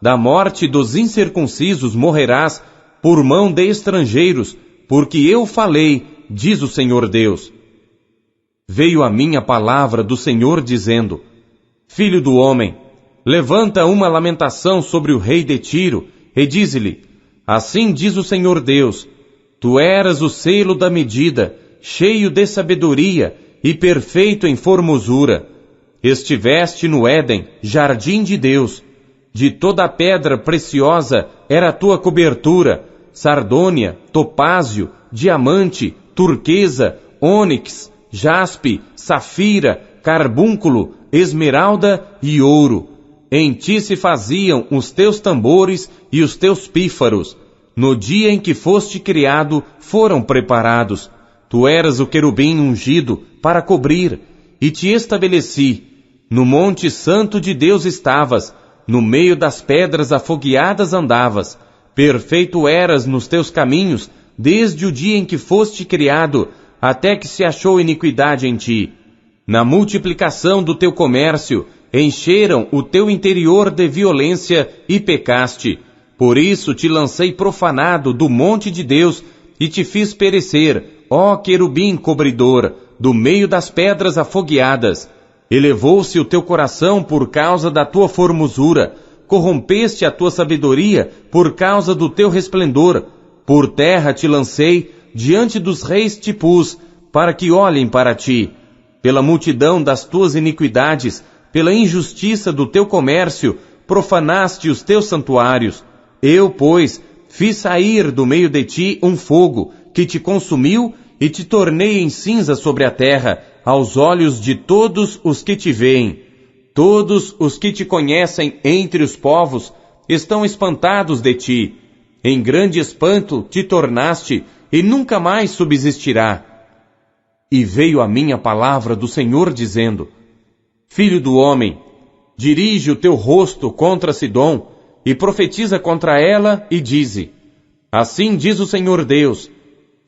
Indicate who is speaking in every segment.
Speaker 1: Da morte dos incircuncisos morrerás por mão de estrangeiros, porque eu falei, diz o Senhor Deus. Veio a mim a palavra do Senhor dizendo: Filho do homem, levanta uma lamentação sobre o rei de Tiro, e dize-lhe: Assim diz o Senhor Deus, tu eras o selo da medida, cheio de sabedoria e perfeito em formosura. Estiveste no Éden, jardim de Deus. De toda a pedra preciosa era a tua cobertura, sardônia, topázio, diamante, turquesa, ônix, jaspe, safira, carbúnculo, esmeralda e ouro. Em ti se faziam os teus tambores e os teus pífaros. No dia em que foste criado, foram preparados. Tu eras o querubim ungido para cobrir, e te estabeleci. No monte santo de Deus estavas, no meio das pedras afogueadas andavas. Perfeito eras nos teus caminhos, desde o dia em que foste criado, até que se achou iniquidade em ti. Na multiplicação do teu comércio, encheram o teu interior de violência e pecaste. Por isso te lancei profanado do monte de Deus e te fiz perecer, ó querubim cobridor, do meio das pedras afogueadas. Elevou-se o teu coração por causa da tua formosura, corrompeste a tua sabedoria por causa do teu resplendor. Por terra te lancei, diante dos reis te pus, para que olhem para ti. Pela multidão das tuas iniquidades, pela injustiça do teu comércio, profanaste os teus santuários. Eu, pois, fiz sair do meio de ti um fogo, que te consumiu e te tornei em cinza sobre a terra, aos olhos de todos os que te veem. Todos os que te conhecem entre os povos estão espantados de ti. Em grande espanto te tornaste, e nunca mais subsistirá. E veio a mim a palavra do Senhor dizendo: Filho do homem, dirige o teu rosto contra Sidom, e profetiza contra ela, e dize: Assim diz o Senhor Deus,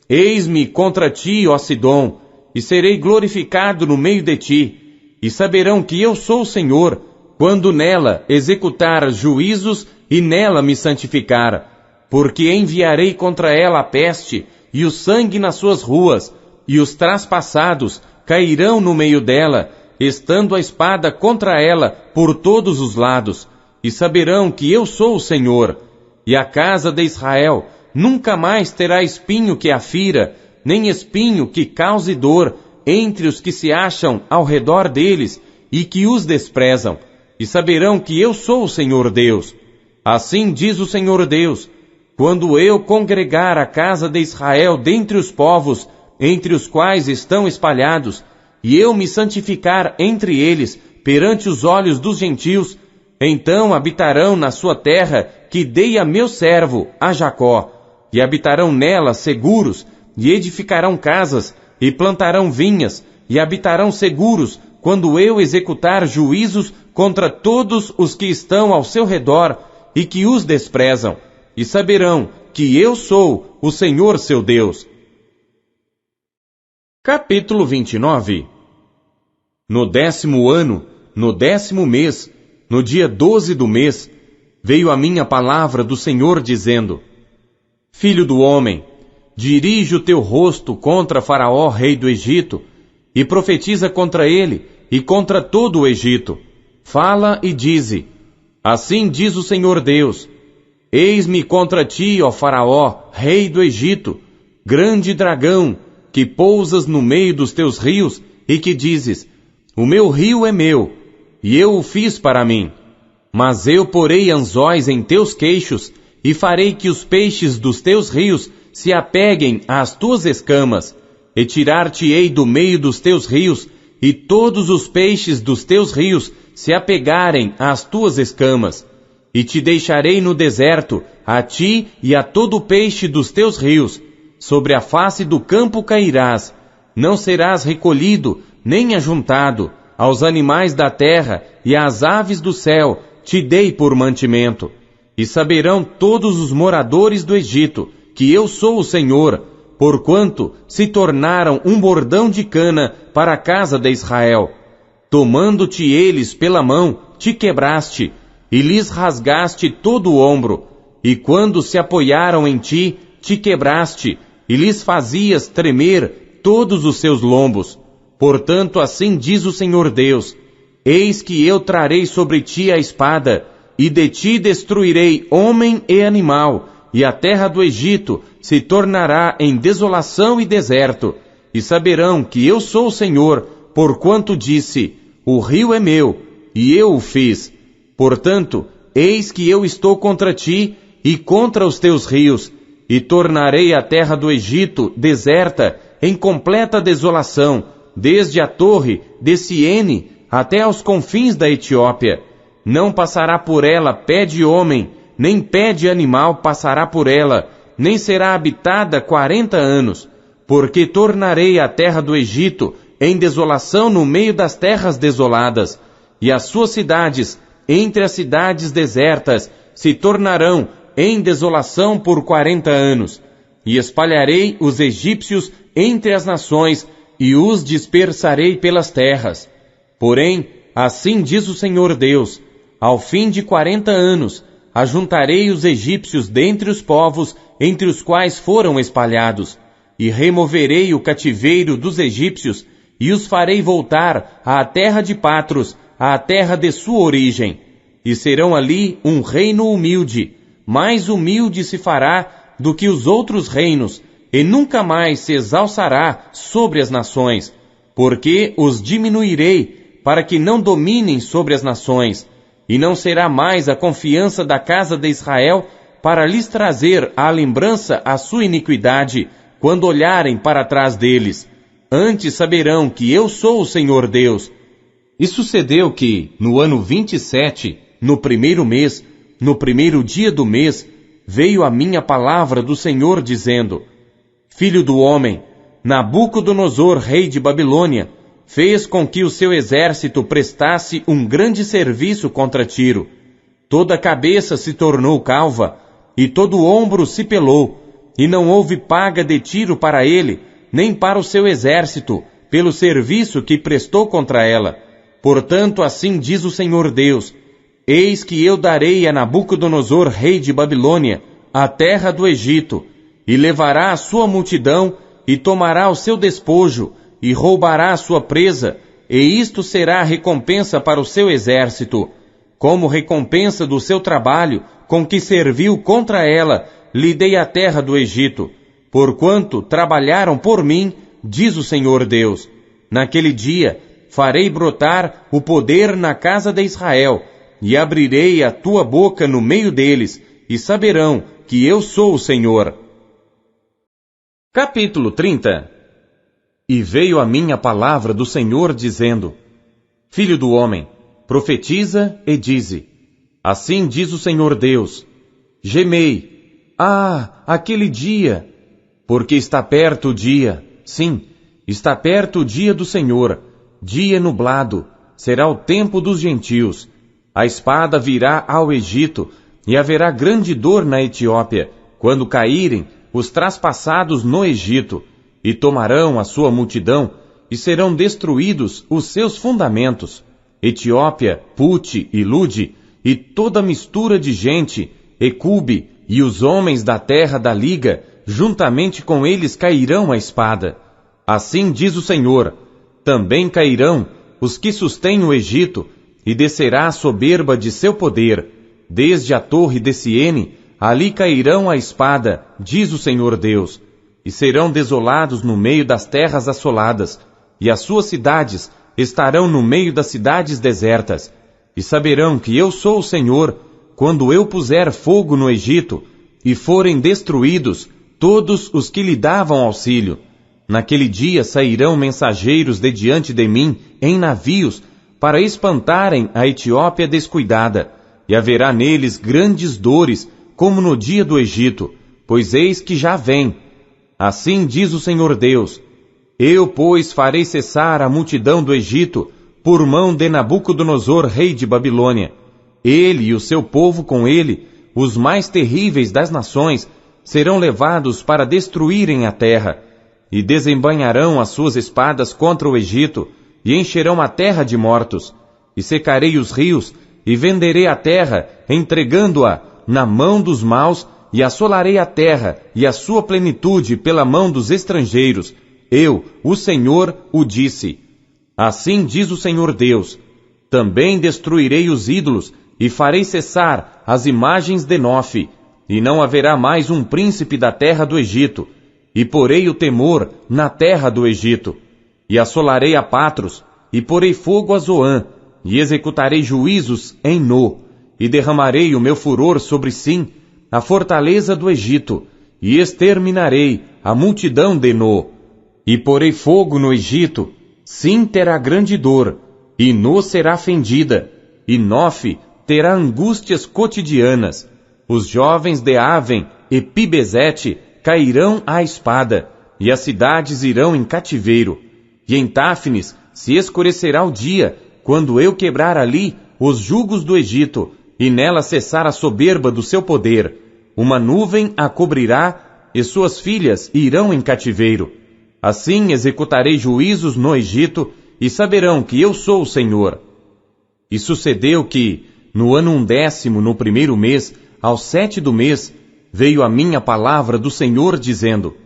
Speaker 1: eis-me contra ti, ó Sidom, e serei glorificado no meio de ti, e saberão que eu sou o Senhor, quando nela executar juízos e nela me santificar. Porque enviarei contra ela a peste, e o sangue nas suas ruas, e os traspassados cairão no meio dela, estando a espada contra ela por todos os lados, e saberão que eu sou o Senhor. E a casa de Israel nunca mais terá espinho que a fira, nem espinho que cause dor entre os que se acham ao redor deles e que os desprezam, e saberão que eu sou o Senhor Deus. Assim diz o Senhor Deus: quando eu congregar a casa de Israel dentre os povos, entre os quais estão espalhados, e eu me santificar entre eles, perante os olhos dos gentios, então habitarão na sua terra, que dei a meu servo, a Jacó, e habitarão nela seguros, e edificarão casas, e plantarão vinhas, e habitarão seguros, quando eu executar juízos contra todos os que estão ao seu redor, e que os desprezam, e saberão que eu sou o Senhor seu Deus. Capítulo 29. No 10º ano, no 10º mês, no dia 12 do mês, veio a mim a palavra do Senhor dizendo: Filho do homem, dirige o teu rosto contra Faraó, rei do Egito, e profetiza contra ele e contra todo o Egito. Fala e dize: Assim diz o Senhor Deus: Eis-me contra ti, ó Faraó, rei do Egito, grande dragão, que pousas no meio dos teus rios e que dizes: O meu rio é meu, e eu o fiz para mim. Mas eu porei anzóis em teus queixos e farei que os peixes dos teus rios se apeguem às tuas escamas, e tirar-te-ei do meio dos teus rios, e todos os peixes dos teus rios se apegarem às tuas escamas. E te deixarei no deserto, a ti e a todo o peixe dos teus rios. Sobre a face do campo cairás, não serás recolhido, nem ajuntado. Aos animais da terra e às aves do céu te dei por mantimento. E saberão todos os moradores do Egito que eu sou o Senhor, porquanto se tornaram um bordão de cana para a casa de Israel. Tomando-te eles pela mão, te quebraste, e lhes rasgaste todo o ombro, e quando se apoiaram em ti, te quebraste, e lhes fazias tremer todos os seus lombos. Portanto, assim diz o Senhor Deus: eis que eu trarei sobre ti a espada, e de ti destruirei homem e animal, e a terra do Egito se tornará em desolação e deserto, e saberão que eu sou o Senhor, porquanto disse: o rio é meu, e eu o fiz. Portanto, eis que eu estou contra ti e contra os teus rios, e tornarei a terra do Egito deserta, em completa desolação, desde a torre de Siene até aos confins da Etiópia. Não passará por ela pé de homem, nem pé de animal passará por ela, nem será habitada 40 anos, porque tornarei a terra do Egito em desolação no meio das terras desoladas, e as suas cidades, entre as cidades desertas, se tornarão em desolação por 40 anos, e espalharei os egípcios entre as nações, e os dispersarei pelas terras. Porém, assim diz o Senhor Deus: ao fim de 40 anos, ajuntarei os egípcios dentre os povos entre os quais foram espalhados, e removerei o cativeiro dos egípcios, e os farei voltar à terra de Patros, à terra de sua origem. E serão ali um reino humilde, mais humilde se fará do que os outros reinos, e nunca mais se exalçará sobre as nações, porque os diminuirei, para que não dominem sobre as nações, e não será mais a confiança da casa de Israel para lhes trazer à lembrança a sua iniquidade, quando olharem para trás deles. Antes saberão que eu sou o Senhor Deus. E sucedeu que, no ano 27, no primeiro mês, no primeiro dia do mês, veio a minha palavra do Senhor dizendo: Filho do homem, Nabucodonosor, rei de Babilônia, fez com que o seu exército prestasse um grande serviço contra Tiro. Toda a cabeça se tornou calva, e todo o ombro se pelou, e não houve paga de Tiro para ele, nem para o seu exército, pelo serviço que prestou contra ela. Portanto, assim diz o Senhor Deus: eis que eu darei a Nabucodonosor, rei de Babilônia, a terra do Egito, e levará a sua multidão, e tomará o seu despojo, e roubará a sua presa, e isto será a recompensa para o seu exército. Como recompensa do seu trabalho, com que serviu contra ela, lhe dei a terra do Egito, porquanto trabalharam por mim, diz o Senhor Deus. Naquele dia, farei brotar o poder na casa de Israel, e abrirei a tua boca no meio deles, e saberão que eu sou o Senhor. Capítulo 30. E veio a mim a palavra do Senhor dizendo: Filho do homem, profetiza e dize: assim diz o Senhor Deus: gemei, aquele dia, porque está perto o dia, sim, está perto o dia do Senhor, dia nublado, será o tempo dos gentios. A espada virá ao Egito, e haverá grande dor na Etiópia, quando caírem os traspassados no Egito, e tomarão a sua multidão, e serão destruídos os seus fundamentos. Etiópia, Pute e Lude, e toda mistura de gente, Ecube, e os homens da terra da liga, juntamente com eles cairão a espada. Assim diz o Senhor: também cairão os que sustêm o Egito, e descerá a soberba de seu poder. Desde a torre de Siene, ali cairão a espada, diz o Senhor Deus, e serão desolados no meio das terras assoladas, e as suas cidades estarão no meio das cidades desertas, e saberão que eu sou o Senhor, quando eu puser fogo no Egito, e forem destruídos todos os que lhe davam auxílio. Naquele dia sairão mensageiros de diante de mim em navios, para espantarem a Etiópia descuidada, e haverá neles grandes dores, como no dia do Egito, pois eis que já vem. Assim diz o Senhor Deus: eu, pois, farei cessar a multidão do Egito, por mão de Nabucodonosor, rei de Babilônia. Ele e o seu povo com ele, os mais terríveis das nações, serão levados para destruírem a terra, e desembainharão as suas espadas contra o Egito, e encherão a terra de mortos. E secarei os rios, e venderei a terra, entregando-a na mão dos maus, e assolarei a terra e a sua plenitude pela mão dos estrangeiros. Eu, o Senhor, o disse. Assim diz o Senhor Deus: também destruirei os ídolos, e farei cessar as imagens de Nofe, e não haverá mais um príncipe da terra do Egito, e porei o temor na terra do Egito, e assolarei a Patros, e porei fogo a Zoã, e executarei juízos em No, e derramarei o meu furor sobre Sim, a fortaleza do Egito, e exterminarei a multidão de No. E porei fogo no Egito, Sim terá grande dor, e No será fendida, e Nofe terá angústias cotidianas. Os jovens de Aven e Pibezete cairão à espada, e as cidades irão em cativeiro. E em Táfnis se escurecerá o dia, quando eu quebrar ali os jugos do Egito, e nela cessar a soberba do seu poder. Uma nuvem a cobrirá, e suas filhas irão em cativeiro. Assim executarei juízos no Egito, e saberão que eu sou o Senhor. E sucedeu que, no ano 11º, no primeiro mês, ao 7 do mês, veio a minha palavra do Senhor, dizendo: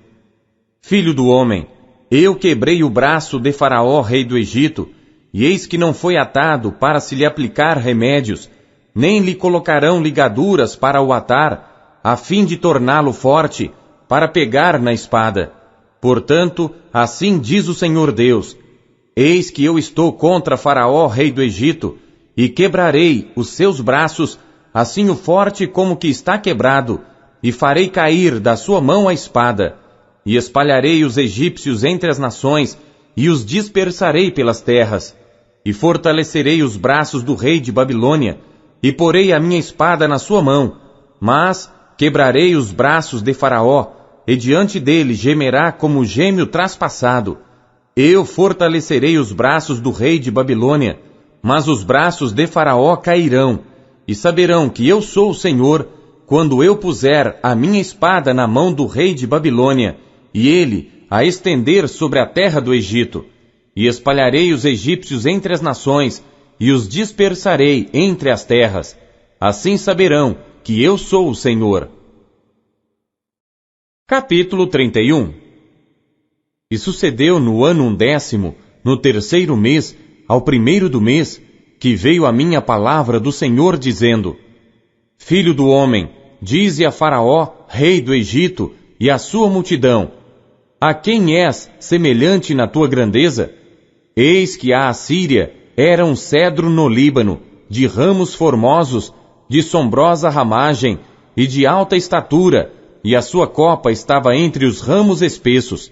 Speaker 1: Filho do homem, eu quebrei o braço de Faraó, rei do Egito, e eis que não foi atado para se lhe aplicar remédios, nem lhe colocarão ligaduras para o atar, a fim de torná-lo forte, para pegar na espada. Portanto, assim diz o Senhor Deus: eis que eu estou contra Faraó, rei do Egito, e quebrarei os seus braços, assim o forte como que está quebrado, e farei cair da sua mão a espada, e espalharei os egípcios entre as nações, e os dispersarei pelas terras, e fortalecerei os braços do rei de Babilônia, e porei a minha espada na sua mão, mas quebrarei os braços de Faraó, e diante dele gemerá como gêmeo traspassado. Eu fortalecerei os braços do rei de Babilônia, mas os braços de Faraó cairão, e saberão que eu sou o Senhor, quando eu puser a minha espada na mão do rei de Babilônia, e ele a estender sobre a terra do Egito, e espalharei os egípcios entre as nações, e os dispersarei entre as terras. Assim saberão que eu sou o Senhor. Capítulo 31. E sucedeu no ano 11º, no terceiro mês, ao primeiro do mês, que veio a minha palavra do Senhor, dizendo: Filho do homem, dize a Faraó, rei do Egito, e à sua multidão: a quem és semelhante na tua grandeza? Eis que a Assíria era um cedro no Líbano, de ramos formosos, de sombrosa ramagem e de alta estatura, e a sua copa estava entre os ramos espessos.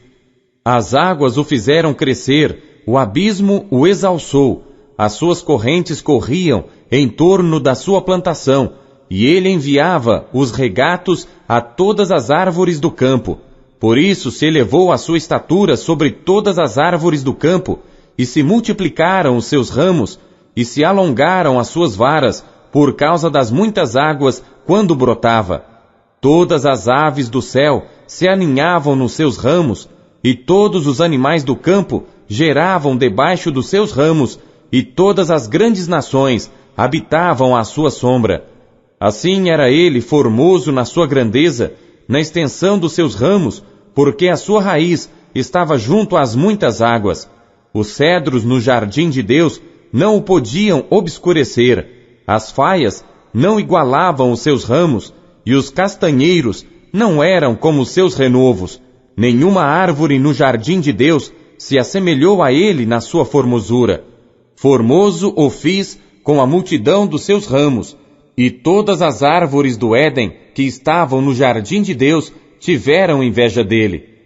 Speaker 1: As águas o fizeram crescer, o abismo o exalçou, as suas correntes corriam em torno da sua plantação, e ele enviava os regatos a todas as árvores do campo. Por isso se elevou a sua estatura sobre todas as árvores do campo, e se multiplicaram os seus ramos, e se alongaram as suas varas, por causa das muitas águas, quando brotava. Todas as aves do céu se aninhavam nos seus ramos, e todos os animais do campo geravam debaixo dos seus ramos, e todas as grandes nações habitavam à sua sombra. Assim era ele formoso na sua grandeza, na extensão dos seus ramos, porque a sua raiz estava junto às muitas águas. Os cedros no jardim de Deus não o podiam obscurecer, as faias não igualavam os seus ramos, e os castanheiros não eram como os seus renovos. Nenhuma árvore no jardim de Deus se assemelhou a ele na sua formosura. Formoso o fiz com a multidão dos seus ramos, e todas as árvores do Éden que estavam no jardim de Deus tiveram inveja dele.